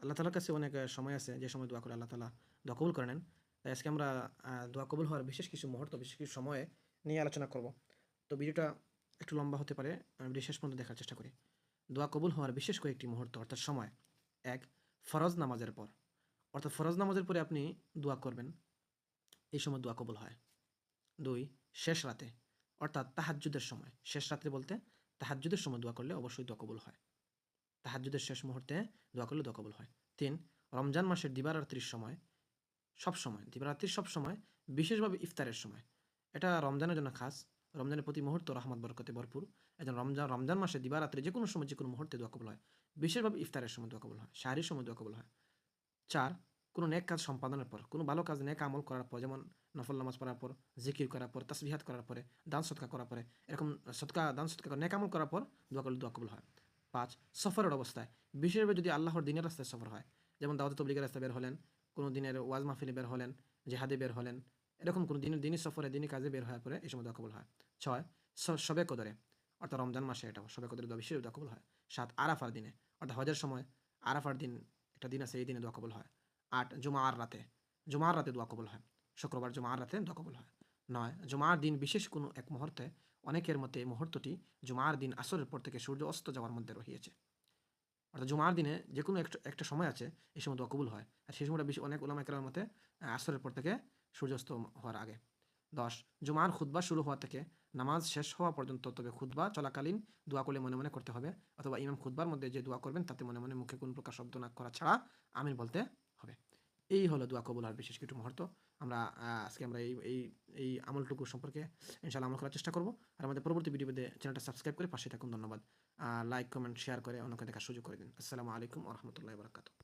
আল্লাহ তাআলার কাছে অনেক সময় আছে যে সময় দোয়া করে আল্লাহ তাআলা দোয়া কবুল করে নেন। তাই আজকে আমরা দোয়া কবুল হওয়ার বিশেষ কিছু মুহূর্ত, বিশেষ কিছু সময়ে নিয়ে আলোচনা করব। তো ভিডিওটা একটু লম্বা হতে পারে। ভিডিও শেষ পর্যন্ত দেখার চেষ্টা করি। দোয়া কবুল হওয়ার বিশেষ কয়েকটি মুহূর্ত অর্থাৎ সময়। ১. ফরজ নামাজের পর। অর্থাৎ ফরজ নামাজের পরে আপনি দোয়া করবেন। এই সময় দোয়া কবুল হয়। ২. শেষ রাতে অর্থাৎ তাহাজ্জুদের সময়। শেষ রাত্রে বলতে তাহাজ্জুদের সময় দোয়া করলে অবশ্যই দোয়া কবুল হয়। তাহাজ্জুদের শেষ মুহূর্তে দোয়া করলে দোয়া কবুল হয়। ৩. রমজান মাসের দিবারাত্রির সময়, সবসময় দিবারাত্রির সবসময়, বিশেষভাবে ইফতারের সময়। এটা রমজানের জন্য খাস। রমজানের প্রতি মুহূর্ত রহমত বরকতে ভরপুর। এজন্য রমজান মাসে দিবারাত্রি যেকোনো সময় যেকোনো মুহূর্তে দোয়া কবুল হয়। বিশেষভাবে ইফতারের সময় দোয়া কবুল হয়। সাহরির সময় দোয়া কবুল হয়। ৪. কোনো নেক কাজ সম্পাদনের পর, কোনো ভালো কাজ নেক আমল করার পর, যেমন নফল নামাজ পড়ার পর, জিকির করার পর, তাসবিহাত করার পরে, দান সদকা করার পরে, এরকম দান সদকা নেক আমল করার পর দোয়া করলে দোয়া কবুল হয়। ৫. সফরের অবস্থায়, বিশেষভাবে যদি আল্লাহর দিনের রাস্তায় সফর হয়, যেমন দাওয়াত তবলিগের রাস্তায় বের হলেন, কোনো দিনের ওয়াজ মাহফিলে বের হলেন, জেহাদে বের হলেন, এরকম কোনো দিনই সফরে দিনই কাজে বের হওয়ার পরে এই সময় দোয়া কবুল হয়। ৬. শবে কদরে, অর্থাৎ রমজান মাসে এটা শবে কদরে দোয়া বিশেষ দোয়া কবুল হয়। ৭. আরাফার দিনে, অর্থাৎ হজের সময় আরাফার দিন একটা দিন আছে, এই দিনে দোয়া কবুল হয়। ৮. জুমার রাতে দোয়া কবুল হয়। শুক্রবার জুমার রাতে দোয়া কবুল হয়। ৯. জুমার দিন বিশেষ কোনো এক মুহূর্তে, অনেকের মতে এই মুহূর্তটি জুমার দিন আসরের পর থেকে সূর্য অস্ত যাওয়ার মধ্যে রহিয়েছে। অর্থাৎ জুমার দিনে যে কোনো একটা সময় আছে, এই সময় দোয়া কবুল হয়। আর সেই সময়টা বেশি অনেক উলামা কেরামের মতে আসরের পর থেকে সূর্যাস্ত হওয়ার আগে। ১০. জুমার খুতবা শুরু হওয়া থেকে নামাজ শেষ হওয়া পর্যন্ত, তবে খুতবা চলাকালীন দোয়া করলে মনে মনে করতে হবে, অথবা ইমাম খুতবার মধ্যে যে দোয়া করবেন তাতে মনে মনে মুখে কোনো প্রকার শব্দ না করা ছাড়া আমিন বলতে হবে। এই হলো দোয়া কবুল হওয়ার বিশেষ কিছু মুহূর্ত। আজকে আমরা এই আমলটুকু সম্পর্কে ইনশাআল্লাহ আমল করার চেষ্টা করব। আর আমাদের পরবর্তী ভিডিওতে চ্যানেলটা সাবস্ক্রাইব করে পাশে থাকুন। ধন্যবাদ। লাইক, কমেন্ট, শেয়ার করে অন্যকে দেখার সুযোগ করে দিন। আসসালামু আলাইকুম ওয়া রাহমাতুল্লাহি ওয়া বারাকাতুহু।